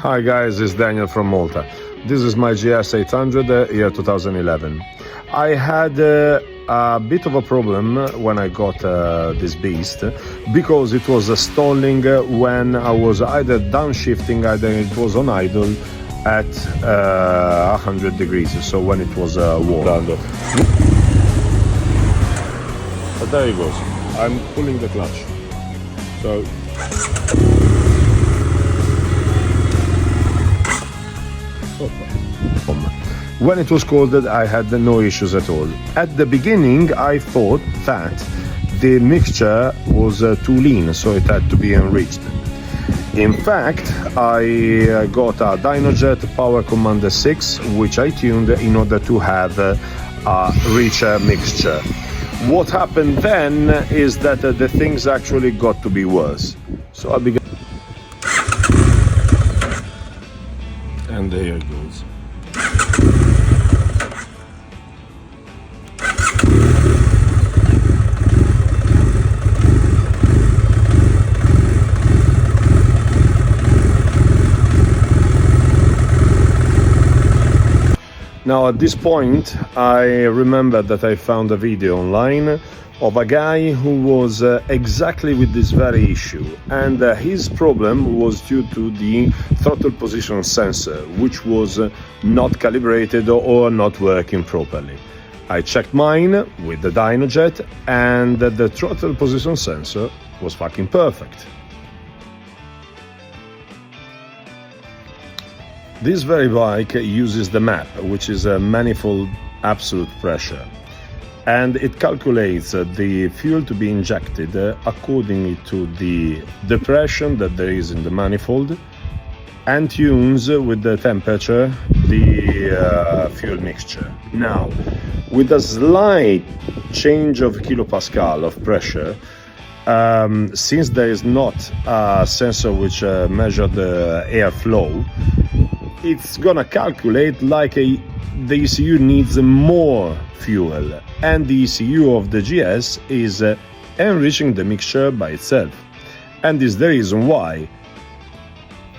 Hi guys, it's Daniel from Malta. This is my GS800 year 2011. I had a bit of a problem when I got this beast because it was stalling when I was either downshifting, either it was on idle at 100 degrees, so when it was warm. But there it goes. I'm pulling the clutch. So when it was cold, I had no issues at all. At the beginning, I thought that the mixture was too lean, so it had to be enriched. In fact, I got a Dynojet Power Commander 6, which I tuned in order to have a richer mixture. What happened then is that the things actually got to be worse. So I began, and there it goes. Now at this point, I remember that I found a video online of a guy who was exactly with this very issue, and his problem was due to the throttle position sensor, which was not calibrated or not working properly. I checked mine with the Dynojet, and the throttle position sensor was fucking perfect. This very bike uses the MAP, which is a manifold absolute pressure, and it calculates the fuel to be injected according to the depression that there is in the manifold, and tunes with the temperature the fuel mixture. Now, with a slight change of kilopascal of pressure, since there is not a sensor which measures the airflow, it's gonna calculate like the ECU needs more fuel, and the ECU of the GS is enriching the mixture by itself. And this is the reason why,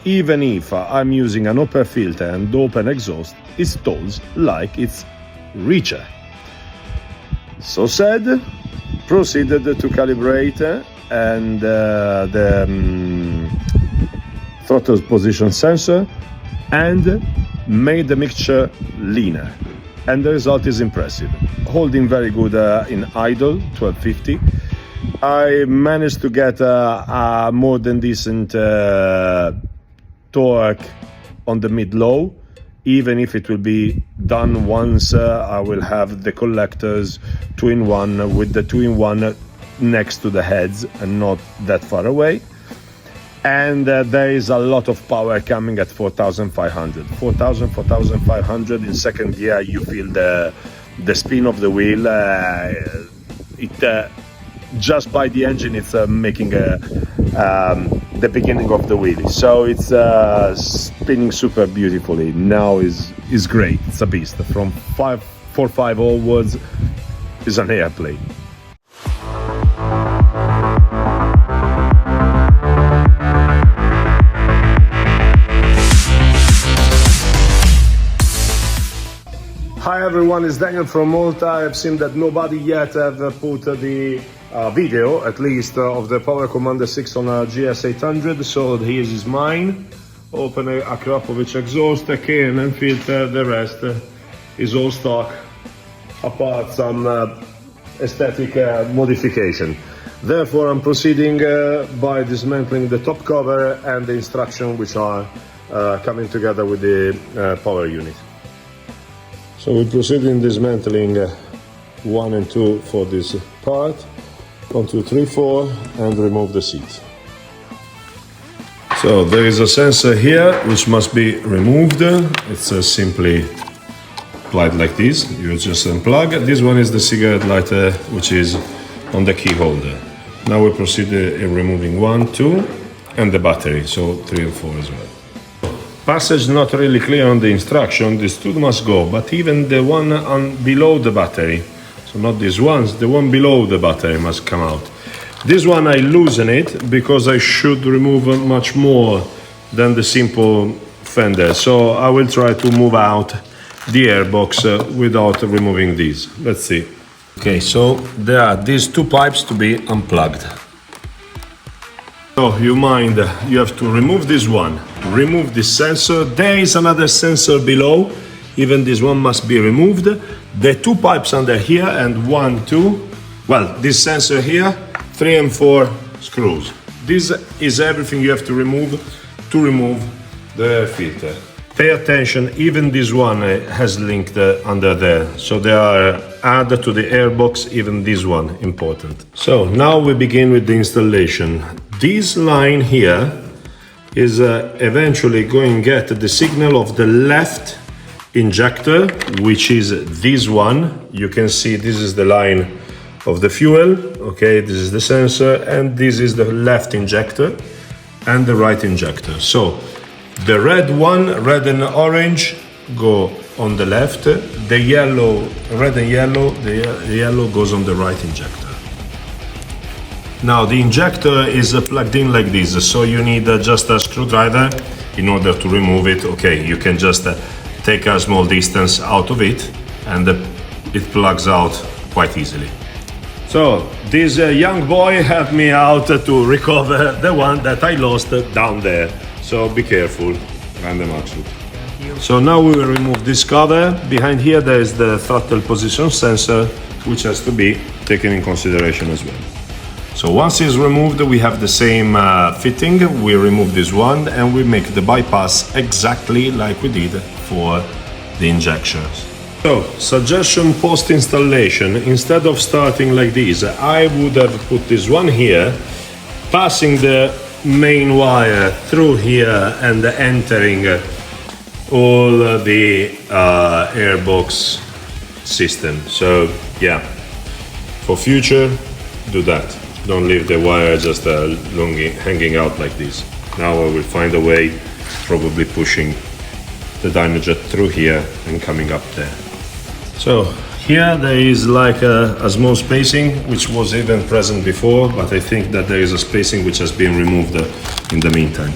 even if I'm using an open filter and open exhaust, it stalls like it's richer. So said, proceeded to calibrate and the throttle position sensor, and made the mixture leaner, and the result is impressive. Holding very good in idle, 1250. I managed to get a more than decent torque on the mid-low, even if it will be done once I will have the collectors 2-in-1 with the 2-in-1 next to the heads and not that far away. And there is a lot of power coming at 4,500. 4,500 in second gear, you feel the spin of the wheel. Just by the engine, it's making the beginning of the wheel. So it's spinning super beautifully. Now is great. It's a beast. From 4.5 onwards, is an airplane. Hi everyone, it's Daniel from Malta. I've seen that nobody yet have put the video, at least, of the Power Commander 6 on a GS800, so here's is mine. Open a Krapovich exhaust, a cane and filter, the rest is all stock, apart some aesthetic modification. Therefore, I'm proceeding by dismantling the top cover and the instruction which are coming together with the power unit. So we proceed in dismantling 1 and 2 for this part, 1, 2, 3, 4, and remove the seat. So there is a sensor here which must be removed. It's simply applied like this. You just unplug. This one is the cigarette lighter which is on the key holder. Now we proceed in removing 1, 2, and the battery, so 3 and 4 as well. Passage not really clear on the instruction, these two must go, but even the one below the battery, so not these ones, the one below the battery must come out. This one I loosen it because I should remove much more than the simple fender, so I will try to move out the airbox without removing these. Let's see. Okay, so there are these two pipes to be unplugged. So you have to remove this one, remove this sensor. There is another sensor below, even this one must be removed. The two pipes under here and 1, 2, well, this sensor here, 3 and 4 screws. This is everything you have to remove the air filter. Pay attention, even this one has linked under there. So they are added to the airbox, even this one, important. So now we begin with the installation. This line here is eventually going to get the signal of the left injector, which is this one. You can see this is the line of the fuel, okay, this is the sensor, and this is the left injector and the right injector. So the red one, red and orange, go on the left. The yellow, red and yellow, the yellow goes on the right injector. Now the injector is plugged in like this, so you need just a screwdriver in order to remove it. Okay, you can just take a small distance out of it and it plugs out quite easily. So this young boy helped me out to recover the one that I lost down there. So be careful, random accent. So now we will remove this cover. Behind here there is the throttle position sensor, which has to be taken in consideration as well. So once it's removed, we have the same fitting. We remove this one and we make the bypass exactly like we did for the injections. So, suggestion post-installation, instead of starting like this, I would have put this one here, passing the main wire through here and entering all the airbox system. So yeah, for future, do that. Don't leave the wire just hanging out like this. Now I will find a way, probably pushing the Dynojet through here and coming up there. So here there is like a small spacing which was even present before, but I think that there is a spacing which has been removed in the meantime.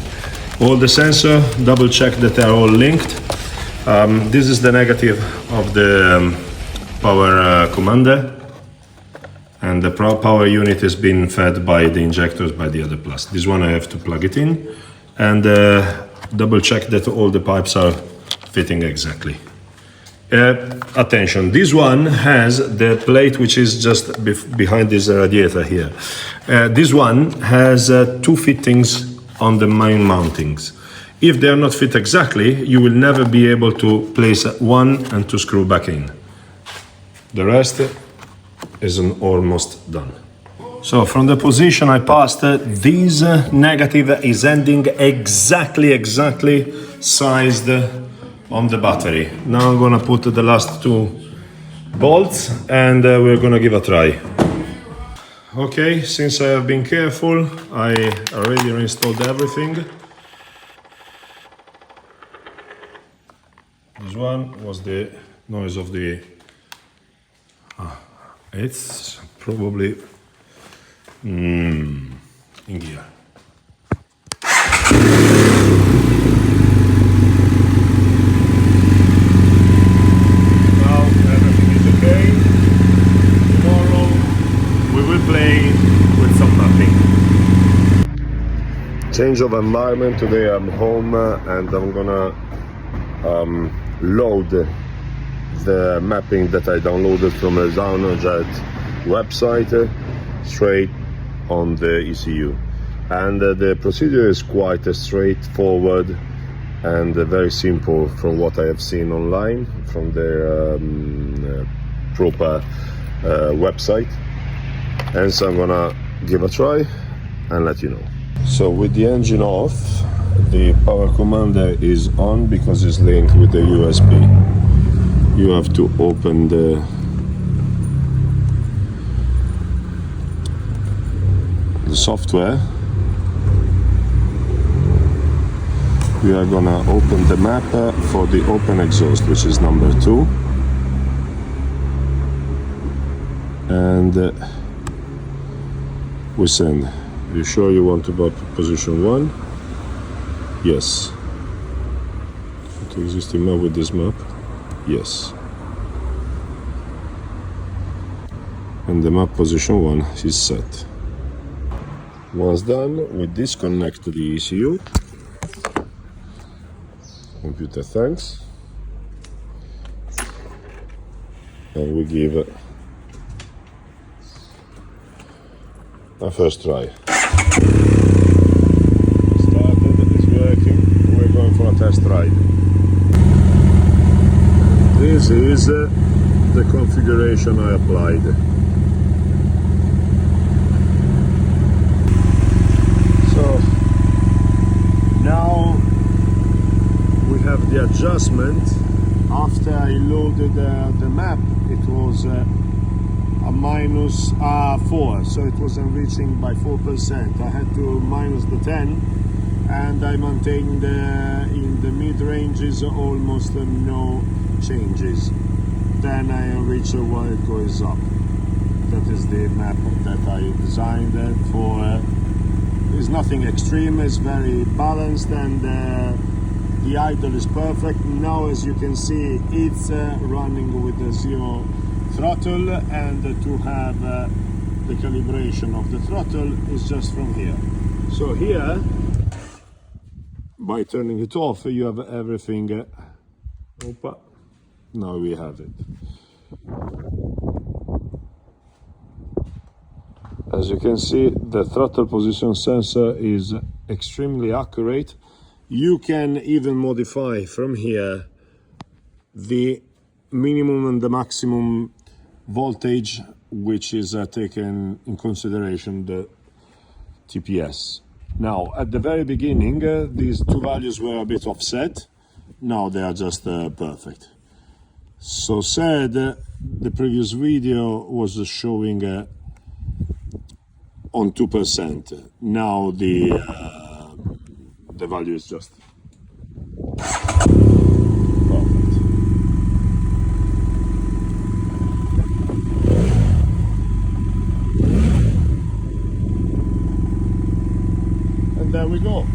All the sensor, double check that they are all linked. This is the negative of the Power Commander, and the power unit is being fed by the injectors by the other plus. This one I have to plug it in and double check that all the pipes are fitting exactly. Attention, this one has the plate which is just behind this radiator here. This one has two fittings on the main mountings. If they are not fit exactly, you will never be able to place one and to screw back in. The rest is almost done. So from the position I passed, this negative is ending exactly sized on the battery. Now I'm gonna put the last two bolts and we're gonna give a try. Okay, since I have been careful, I already reinstalled everything. This one was the noise of the... it's probably in gear. Change of environment. Today I'm home and I'm gonna load the mapping that I downloaded from the Dynojet website straight on the ECU, and the procedure is quite straightforward and very simple from what I have seen online from their proper website, and so I'm gonna give a try and let you know. So with the engine off, the Power Commander is on because it's linked with the USB. You have to open the software. We are gonna open the map for the open exhaust, which is number 2. And we send. You sure you want to go to position 1? Yes. The existing map with this map, yes. And the map position 1 is set. Once done, we disconnect the ECU. Computer thanks. And we give a first try. Started, it's working, we're going for a test ride. This is the configuration I applied. So now we have the adjustment. After I loaded the map, it was a minus 4, so it was enriching by 4%. I had to minus the 10, and I maintained in the mid ranges almost no changes. Then I enrich while it goes up. That is the map that I designed for. It's nothing extreme, it's very balanced, and the idle is perfect. Now, as you can see, it's running with the 0 throttle, and to have the calibration of the throttle is just from here. So here, by turning it off, you have everything. Opa, now we have it. As you can see, the throttle position sensor is extremely accurate. You can even modify from here the minimum and the maximum voltage, which is taken in consideration the TPS. Now, at the very beginning, these two values were a bit offset. Now they are just perfect. So said, the previous video was showing on 2%. Now the value is just perfect. And there we go.